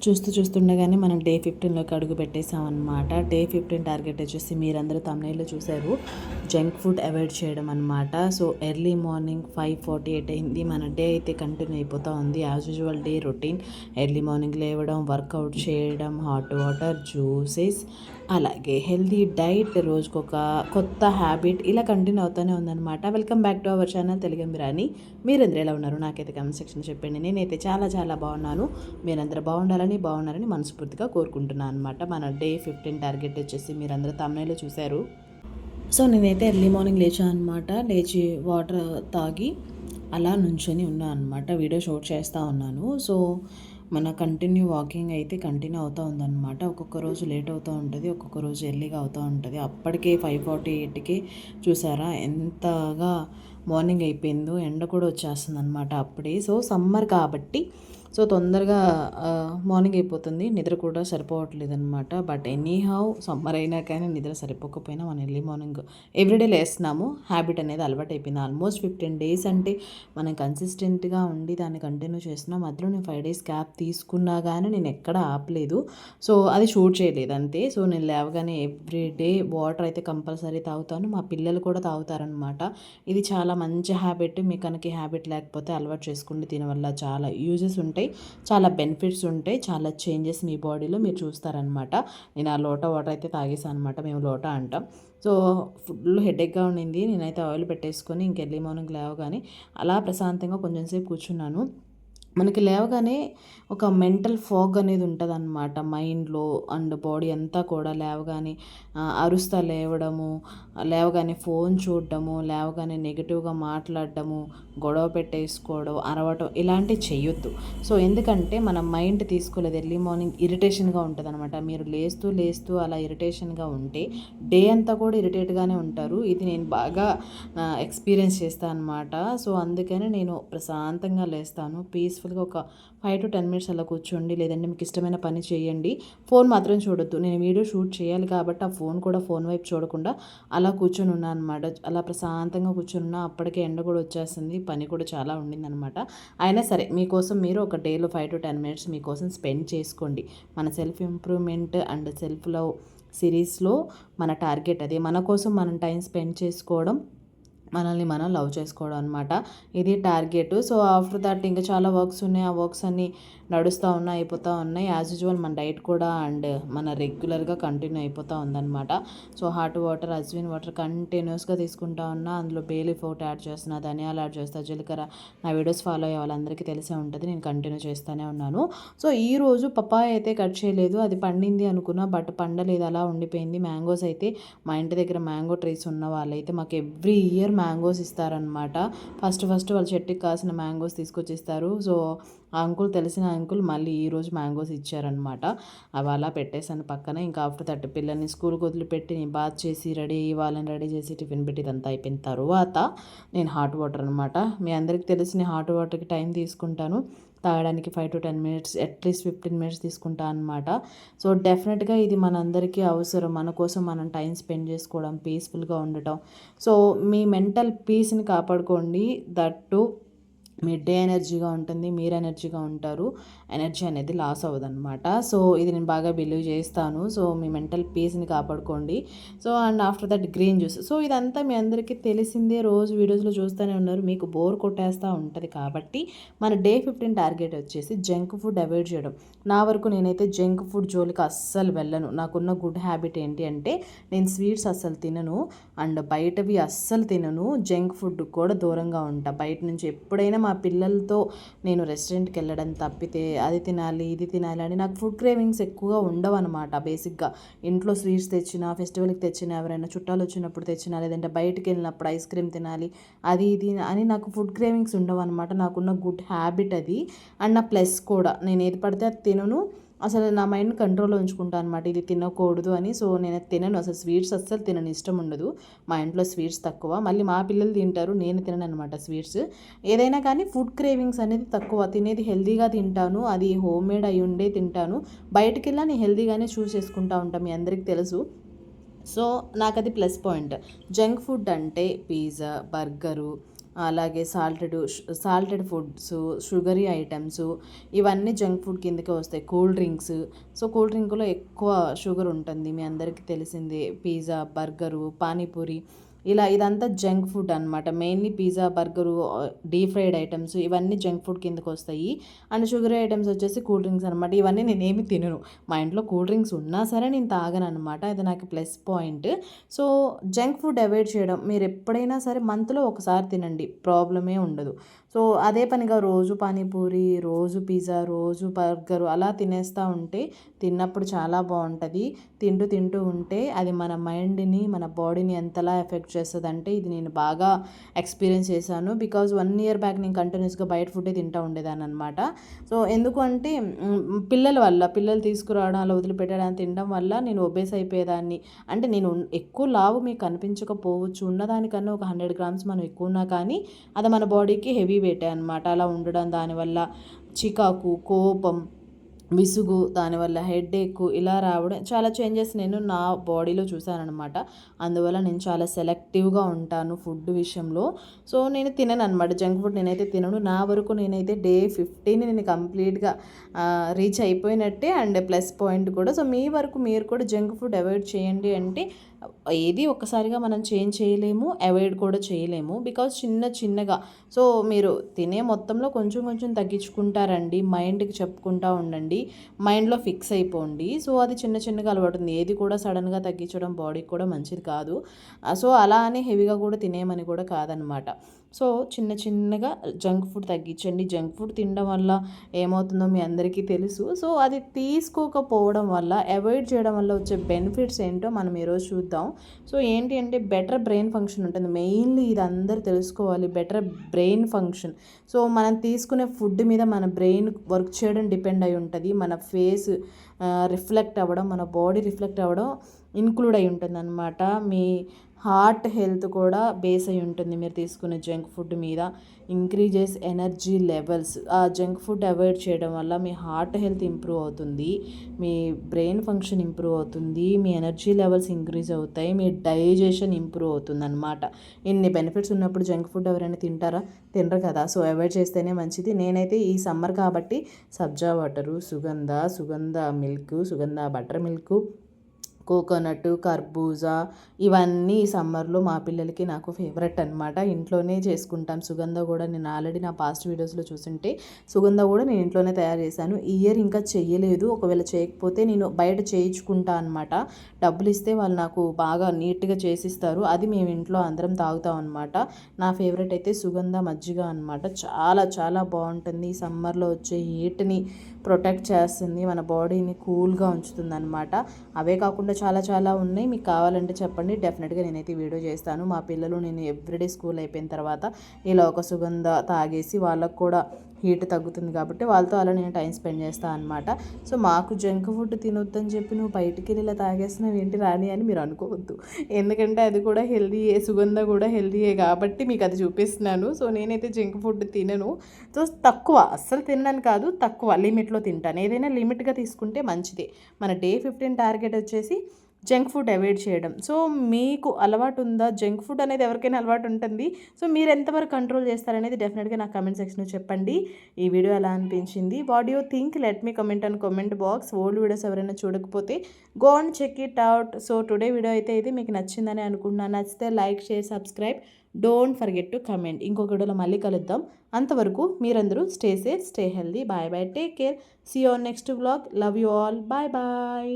చూస్తుండగానే మనం డే 15లోకి అడుగు పెట్టేసామన్నమాట. డే 15 టార్గెట్ వచ్చేసి మీరందరూ థంబ్‌నెయిల్‌లో చూసారు. జంక్ ఫుడ్ అవాయిడ్ చేయడం అనమాట. సో ఎర్లీ మార్నింగ్ 5:48 అయింది. మన డే అయితే కంటిన్యూ అయిపోతూ ఉంది. As usual day routine. Early morning లేవడం, వర్కౌట్ చేయడం, హాట్ వాటర్, జ్యూసెస్, అలాగే హెల్తీ డైట్, రోజుకొక కొత్త హ్యాబిట్ ఇలా కంటిన్యూ అవుతూనే ఉందన్నమాట. Welcome back to our channel తెలుగంబిరాని. మీరందరూ ఎలా ఉన్నారు? నాకైతే కామెంట్ సెక్షన్ చెప్పండి. నేనైతే చాలా చాలా బాగున్నాను. మీరందరూ బాగున్నారని మనస్ఫూర్తిగా కోరుకుంటున్నాను అనమాట. మన డే 15 టార్గెట్ వచ్చేసి మీరందరూ తమ్ముళ్ళు చూశారు. సో నేనైతే ఎర్లీ మార్నింగ్ లేచాను అనమాట. లేచి వాటర్ తాగి అలా నుంచొని ఉన్నాను అనమాట. వీడియో షూట్ చేస్తూ ఉన్నాను. సో మన కంటిన్యూ వాకింగ్ అయితే కంటిన్యూ అవుతూ ఉందన్నమాట. ఒక్కొక్క రోజు లేట్ అవుతూ ఉంటుంది, ఒక్కొక్క రోజు ఎర్లీగా అవుతూ ఉంటుంది. అప్పటికే 5:48కి చూసారా ఎంతగా మార్నింగ్ అయిపోయిందో. ఎండ కూడా వచ్చేస్తుంది అనమాట అప్పుడే. సో సమ్మర్ కాబట్టి సో తొందరగా మార్నింగ్ అయిపోతుంది. నిద్ర కూడా సరిపోవట్లేదు అనమాట. బట్ ఎనీహౌ సమ్మర్ అయినా కానీ నిద్ర సరిపోకపోయినా మనం ఎర్లీ మార్నింగ్ ఎవ్రీడే లేస్తున్నాము. హ్యాబిట్ అనేది అలవాటు అయిపోయింది. ఆల్మోస్ట్ 15 డేస్ అంటే మనం కన్సిస్టెంట్గా ఉండి దాన్ని కంటిన్యూ చేస్తున్నాం. మధ్యలో నేను 5 డేస్ గ్యాప్ తీసుకున్నా కానీ నేను ఎక్కడ ఆపలేదు. సో అది షూట్ చేయలేదు అంతే. సో నేను లేవగానే ఎవ్రీడే వాటర్ అయితే కంపల్సరీ తాగుతాను. మా పిల్లలు కూడా తాగుతారనమాట. ఇది చాలా మంచి హ్యాబిట్. మీకు కనుక హ్యాబిట్ లేకపోతే అలవాటు చేసుకోండి. దీనివల్ల చాలా యూజెస్ ఉంటాయి, చాలా బెనిఫిట్స్ ఉంటాయి, చాలా చేంజెస్ మీ బాడీలో మీరు చూస్తారనమాట. నేను ఆ లోటా వాటర్ అయితే తాగేసాను అనమాట. మేము లోటా అంటాం. సో ఫుల్ హెడేక్గా ఉండింది. నేనైతే ఆయిల్ పెట్టేసుకొని ఇంక ఎర్లీ మార్నింగ్ లేవగానే అలా ప్రశాంతంగా కొంచెం సేపు కూర్చున్నాను. మనకి లేవగానే ఒక మెంటల్ ఫాగ్ అనేది ఉంటుందన్నమాట మైండ్లో అండ్ బాడీ అంతా కూడా. లేవగానే అరుస్తా లేవడము, లేవగానే ఫోన్ చూడడము, లేవగానే నెగిటివ్గా మాట్లాడడము, గొడవ పెట్టేసుకోవడం, అరవటం ఇలాంటివి చేయొద్దు. సో ఎందుకంటే మన మైండ్ తీసుకోలేదు. ఎర్లీ మార్నింగ్ ఇరిటేషన్గా ఉంటుంది అనమాట. మీరు లేస్తూ అలా ఇరిటేషన్గా ఉంటే డే అంతా కూడా ఇరిటేట్గానే ఉంటారు. ఇది నేను బాగా ఎక్స్పీరియన్స్ చేస్తాను అనమాట. సో అందుకని నేను ప్రశాంతంగా లేస్తాను. పీస్ఫుల్గా ఒక 5 to 10 మినిట్స్ అలా కూర్చోండి. లేదంటే మీకు ఇష్టమైన పని చేయండి. ఫోన్ మాత్రం చూడొద్దు. నేను వీడియో షూట్ చేయాలి కాబట్టి ఆ ఫోన్ వైపు చూడకుండా అలా కూర్చొని ఉన్నాను అనమాట. అలా ప్రశాంతంగా కూర్చొని ఉన్నా. అప్పటికే ఎండ కూడా వచ్చేస్తుంది, పని కూడా చాలా ఉండిందనమాట. అయినా సరే మీకోసం మీరు ఒక డేలో 5 to 10 మినిట్స్ మీకోసం స్పెండ్ చేసుకోండి. మన self improvement and self love సిరీస్లో మన టార్గెట్ అదే. మన కోసం మనం టైం స్పెండ్ చేసుకోవడం, మనల్ని మనం లవ్ చేసుకోవడం అనమాట. ఇది టార్గెట్. సో ఆఫ్టర్ దట్ ఇంకా చాలా వర్క్స్ ఉన్నాయి. ఆ వర్క్స్ అన్నీ నడుస్తూ ఉన్నాయి, అయిపోతూ ఉన్నాయి. యాజ్ యూజువల్ మన డైట్ కూడా అండ్ మన రెగ్యులర్గా కంటిన్యూ అయిపోతూ ఉందన్నమాట. సో హాట్ వాటర్, అజ్విన్ వాటర్ కంటిన్యూస్గా తీసుకుంటా ఉన్నా. అందులో బే లీఫ్ ఒకటి యాడ్ చేస్తున్నా, ధనియాలు యాడ్ చేస్తా, జీలకర్ర. నా వీడియోస్ ఫాలో అయ్యే వాళ్ళందరికీ తెలిసే ఉంటుంది. నేను కంటిన్యూ చేస్తూనే ఉన్నాను. సో ఈరోజు పపాయ అయితే కట్ చేయలేదు. అది పండింది అనుకున్నా, బట్ పండలేదు, అలా ఉండిపోయింది. మ్యాంగోస్ అయితే మా ఇంటి దగ్గర మ్యాంగో ట్రీస్ ఉన్న వాళ్ళైతే మాకు ఎవ్రీ ఇయర్ మ్యాంగోస్ ఇస్తారనమాట. ఫస్ట్ వాళ్ళ చెట్టుకి కాసిన మ్యాంగోస్ తీసుకొచ్చి ఇస్తారు. సో ఆ అంకుల్, తెలిసిన అంకుల్ మళ్ళీ ఈరోజు మ్యాంగోస్ ఇచ్చారనమాట. అవి అలా పెట్టేసాను పక్కన. ఇంకా ఆఫ్టర్ దట్ పిల్లల్ని స్కూల్కి వదిలిపెట్టి నేను బాత్ చేసి వాళ్ళని రెడీ చేసి టిఫిన్ పెట్టి ఇదంతా అయిపోయిన తర్వాత నేను హాట్ వాటర్ అనమాట. మీ అందరికీ తెలిసి నేను హాట్ వాటర్కి టైం తీసుకుంటాను. తాగడానికి 5 to 10 మినిట్స్, అట్లీస్ట్ 15 మినిట్స్ తీసుకుంటా అనమాట. సో డెఫినెట్గా ఇది మనందరికీ అవసరం. మన కోసం మనం టైం స్పెండ్ చేసుకోవడం, పీస్ఫుల్గా ఉండటం. సో మీ మెంటల్ పీస్ని కాపాడుకోండి. దట్టు మీ డే ఎనర్జీగా ఉంటుంది, మీరు ఎనర్జీగా ఉంటారు. ఎనర్జీ అనేది లాస్ అవ్వదన్నమాట. సో ఇది నేను బాగా బిలీవ్ చేస్తాను. సో మీ మెంటల్ పీస్ని కాపాడుకోండి. So and after that green juice. So ఇదంతా మీ అందరికీ తెలిసిందే, రోజు వీడియోస్లో చూస్తూనే ఉన్నారు. మీకు బోర్ కొట్టేస్తూ ఉంటుంది కాబట్టి మన డే 15 టార్గెట్ వచ్చేసి జంక్ ఫుడ్ అవాయిడ్ చేయడం. నా వరకు నేనైతే జంక్ ఫుడ్ జోలికి అస్సలు వెళ్ళను. నాకున్న గుడ్ హ్యాబిట్ ఏంటి అంటే నేను స్వీట్స్ అస్సలు తినను అండ్ బయటవి అస్సలు తినను. జంక్ ఫుడ్ కూడా దూరంగా ఉంటా. బయట నుంచి ఎప్పుడైనా మా పిల్లలతో నేను రెస్టారెంట్కి వెళ్ళడం తప్పితే అది తినాలి ఇది తినాలి అని నాకు ఫుడ్ క్రేవింగ్స్ ఎక్కువగా ఉండవు అనమాట. బేసిక్గా ఇంట్లో స్వీట్స్ తెచ్చినా, ఫెస్టివల్కి తెచ్చినా, ఎవరైనా చుట్టాలు వచ్చినప్పుడు తెచ్చినా, లేదంటే బయటికి వెళ్ళినప్పుడు ఐస్ క్రీమ్ తినాలి అది ఇది అని నాకు ఫుడ్ క్రేవింగ్స్ ఉండవు అనమాట. నాకున్న గుడ్ హ్యాబిట్ అది. అండ్ నా ప్లస్ కూడా నేను ఏది పడితే అది తినను. అసలు నా మైండ్ కంట్రోల్లో ఉంచుకుంటాను అనమాట, ఇది తినకూడదు అని. సో నేను తినను, అసలు స్వీట్స్ అస్సలు తినను, ఇష్టం ఉండదు. మా ఇంట్లో స్వీట్స్ తక్కువ. మళ్ళీ మా పిల్లలు తింటారు, నేను తినను అనమాట స్వీట్స్. ఏదైనా కానీ ఫుడ్ క్రేవింగ్స్ అనేది తక్కువ. తినేది హెల్తీగా తింటాను, అది హోమ్ మేడ్ అయి ఉండే తింటాను. బయటికి వెళ్ళా నేను హెల్తీగానే చూస్ చేసుకుంటూ ఉంటాను, మీ అందరికీ తెలుసు. సో నాకు అది ప్లస్ పాయింట్. జంక్ ఫుడ్ అంటే పిజ్జా, బర్గరు, అలాగే సాల్టెడ్ ఫుడ్స్, షుగరీ ఐటమ్స్, ఇవన్నీ జంక్ ఫుడ్ కిందకే వస్తాయి. కూల్ డ్రింక్స్, సో కూల్ డ్రింక్లో ఎక్కువ షుగర్ ఉంటుంది, మీ అందరికీ తెలిసిందే. పిజ్జా, బర్గరు, పానీపూరి, ఇదంతా జంక్ ఫుడ్ అనమాట. Mainly pizza, burger, deep fried items, ఇవన్నీ జంక్ ఫుడ్ కిందకి వస్తాయి. అండ్ షుగర్ ఐటమ్స్ వచ్చేసి కూల్ డ్రింక్స్ అనమాట. ఇవన్నీ నేనేమి తినను. మా ఇంట్లో కూల్ డ్రింక్స్ ఉన్నా సరే నేను తాగను అనమాట. ఇది నాకు plus point. So junk food avoid చేయడం, మీరు ఎప్పుడైనా సరే మంత్లో ఒకసారి తినండి, ప్రాబ్లమే ఉండదు. సో అదే పనిగా రోజు పానీపూరి, రోజు పిజ్జా, రోజు బర్గరు అలా తినేస్తూ ఉంటే తిన్నప్పుడు చాలా బాగుంటుంది. తింటూ ఉంటే అది మన మైండ్ని, మన బాడీని ఎంతలా ఎఫెక్ట్ చేస్తుంది అంటే, ఇది నేను బాగా ఎక్స్పీరియన్స్ చేశాను. బికాజ్ 1 ఇయర్ బ్యాక్ నేను కంటిన్యూస్గా బయట ఫుడ్డే తింటూ ఉండేదాన్ని అనమాట. సో ఎందుకు అంటే పిల్లల వల్ల, పిల్లలు తీసుకురావడం, అలా వదిలిపెట్టడానికి తినడం వల్ల నేను ఒబేస్ అయిపోయేదాన్ని. అంటే నేను ఎక్కువ లావు మీకు కనిపించకపోవచ్చు, ఉన్నదానికన్నా ఒక 100 గ్రామ్స్ మనం ఎక్కువ ఉన్నా కానీ అది మన బాడీకి హెవీ వెయిటే అనమాట. అలా ఉండడం, దానివల్ల చికాకు, కోపం, విసుగు, దానివల్ల హెడేక్ ఇలా రావడం, చాలా చేంజెస్ నేను నా బాడీలో చూశానమాట. అందువల్ల నేను చాలా సెలెక్టివ్గా ఉంటాను ఫుడ్ విషయంలో. సో నేను తినను అనమాట జంక్ ఫుడ్, నేనైతే తినను. నా వరకు నేనైతే డే 15 నేను కంప్లీట్గా రీచ్ అయిపోయినట్టే, అండ్ ప్లస్ పాయింట్ కూడా. సో మీ వరకు మీరు కూడా జంక్ ఫుడ్ అవాయిడ్ చేయండి. అంటే ఏది ఒక్కసారిగా మనం చేంజ్ చేయలేము, అవాయిడ్ కూడా చేయలేము. బికాజ్ చిన్నగా, సో మీరు తినే మొత్తంలో కొంచెం తగ్గించుకుంటారండి. మైండ్కి చెప్పుకుంటూ ఉండండి, మైండ్లో ఫిక్స్ అయిపోండి. సో అది చిన్నగా అలవాటు ఉంది. ఏది కూడా సడన్గా తగ్గించడం బాడీకి కూడా మంచిది కాదు. సో అలా అని హెవీగా కూడా తినేయమని కూడా కాదనమాట. సో చిన్నగా జంక్ ఫుడ్ తగ్గించండి. జంక్ ఫుడ్ తినడం వల్ల ఏమవుతుందో మీ అందరికీ తెలుసు. సో అది తీసుకోకపోవడం వల్ల, అవాయిడ్ చేయడం వల్ల వచ్చే బెనిఫిట్స్ ఏంటో మనం ఈరోజు చూద్దాం. సో ఏంటి అంటే బెటర్ బ్రెయిన్ ఫంక్షన్ ఉంటుంది. మెయిన్లీ ఇది అందరూ తెలుసుకోవాలి, బెటర్ బ్రెయిన్ ఫంక్షన్. సో మనం తీసుకునే ఫుడ్ మీద మన బ్రెయిన్ వర్క్ చేయడం డిపెండ్ అయి ఉంటుంది. మన ఫేస్ రిఫ్లెక్ట్ అవ్వడం, మన బాడీ రిఫ్లెక్ట్ అవ్వడం ఇంక్లూడ్ అయి ఉంటుంది అనమాట. మీ హార్ట్ హెల్త్ కూడా బేస్ అయి ఉంటుంది మీరు తీసుకునే జంక్ ఫుడ్ మీద. Increases energy levels. ఆ జంక్ ఫుడ్ అవాయిడ్ చేయడం వల్ల మీ హార్ట్ హెల్త్ ఇంప్రూవ్ అవుతుంది, మీ బ్రెయిన్ ఫంక్షన్ ఇంప్రూవ్ అవుతుంది, మీ ఎనర్జీ లెవెల్స్ ఇంక్రీజ్ అవుతాయి, మీ డైజెషన్ ఇంప్రూవ్ అవుతుంది అనమాట. ఇన్ని బెనిఫిట్స్ ఉన్నప్పుడు జంక్ ఫుడ్ ఎవరైనా తినరు కదా. సో అవాయిడ్ చేస్తేనే మంచిది. నేనైతే ఈ సమ్మర్ కాబట్టి సబ్జా వాటరు, సుగంధ మిల్క్, సుగంధ బటర్ మిల్క్, కోకోనట్, కర్బూజా, ఇవన్నీ ఈ సమ్మర్లో మా పిల్లలకి నాకు ఫేవరెట్ అనమాట. ఇంట్లోనే చేసుకుంటాం. సుగంధ కూడా నేను ఆల్రెడీ నా పాస్ట్ వీడియోస్లో చూసుంటే సుగంధ కూడా నేను ఇంట్లోనే తయారు చేశాను. ఈ ఇయర్ ఇంకా చెయ్యలేదు. ఒకవేళ చేయకపోతే నేను బయట చేయించుకుంటా అనమాట. డబ్బులు ఇస్తే వాళ్ళు నాకు బాగా నీట్గా చేసిస్తారు. అది మేము ఇంట్లో అందరం తాగుతాం అనమాట. నా ఫేవరెట్ అయితే సుగంధ మజ్జిగ అనమాట. చాలా బాగుంటుంది. ఈ సమ్మర్లో వచ్చే హీట్ని ప్రొటెక్ట్ చేస్తుంది, మన బాడీని కూల్గా ఉంచుతుంది అనమాట. అవే కాకుండా చాలా ఉన్నాయి. మీకు కావాలంటే చెప్పండి, డెఫినెట్గా నేనైతే వీడియో చేస్తాను. మా పిల్లలు నేను ఎవ్రీడే స్కూల్ అయిపోయిన తర్వాత ఇలా ఒక సుగంధ తాగేసి వాళ్ళకు కూడా హీట్ తగ్గుతుంది కాబట్టి వాళ్ళతో అలా నేను టైం స్పెండ్ చేస్తాను అనమాట. సో మాకు జంక్ ఫుడ్ తినొద్దని చెప్పి నువ్వు బయటికి వెళ్ళి ఇలా తాగేస్తున్నావు ఏంటి రాని అని మీరు అనుకోవద్దు. ఎందుకంటే అది కూడా హెల్దీయే, సుగంధ కూడా హెల్దీయే కాబట్టి మీకు అది చూపిస్తున్నాను. సో నేనైతే జంక్ ఫుడ్ తినను. సో తక్కువ, అస్సలు తినడానికి కాదు, తక్కువ లిమిట్లో తింటాను. ఏదైనా లిమిట్గా తీసుకుంటే మంచిదే. మన డే 15 టార్గెట్ వచ్చేసి జంక్ ఫుడ్ అవాయిడ్ చేయడం. సో మీకు అలవాటు ఉందా? జంక్ ఫుడ్ అనేది ఎవరికైనా అలవాటు ఉంటుంది. సో మీరు ఎంతవరకు కంట్రోల్ చేస్తారనేది డెఫినెట్గా నాకు కమెంట్ సెక్షన్లో చెప్పండి. ఈ వీడియో ఎలా అనిపించింది? What you think? Let me comment and comment box. Old videos ఎవరైనా చూడకపోతే go and check it out. So today video అయితే ఇది మీకు నచ్చిందని అనుకుంటున్నాను. నచ్చితే like, share, subscribe. Don't forget to comment. ఇంకొక వీడియోలో మళ్ళీ కలుద్దాం. అంతవరకు మీరందరూ stay safe, stay healthy. Bye take care. See you on next vlog. Love you all. Bye.